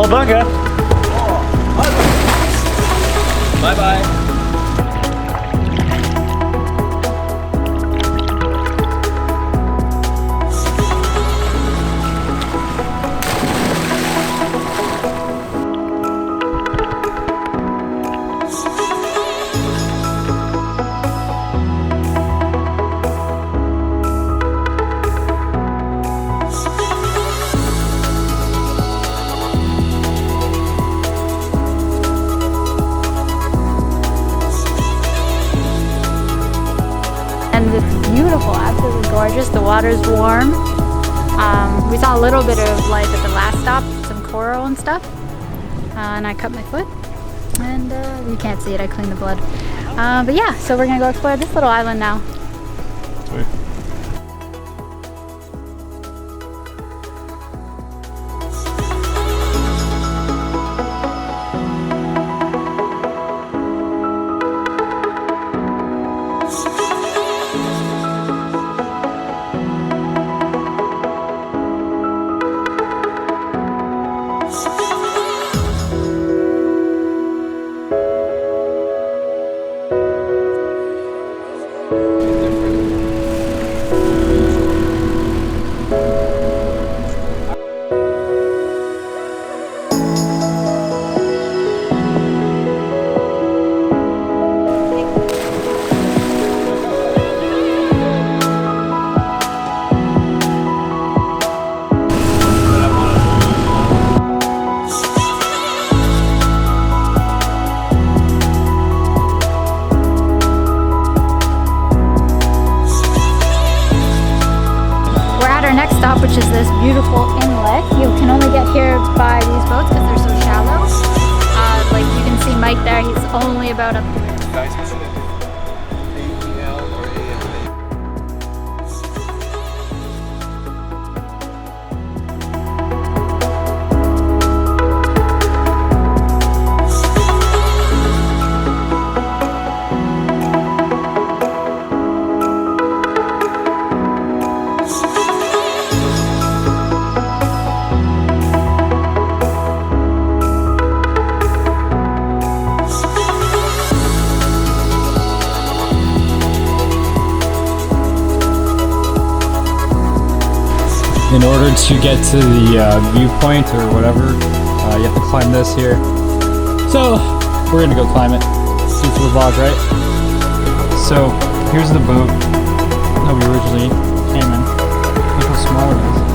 Oh, danke. Bye bye. And it's beautiful, absolutely gorgeous. The water's warm. We saw a little bit of life at the last stop, some coral and stuff. And I cut my foot. And you can't see it, I cleaned the blood. But yeah, so we're gonna go explore this little island now. Sweet. Stop, which is this beautiful inlet. You can only get here by these boats because they're so shallow. Like you can see Mike there, he's only about up here. In order to get to the viewpoint or whatever, you have to climb this here. So we're gonna go climb it. See for the vlog, right? So here's the boat that we originally came in. Look how small it is.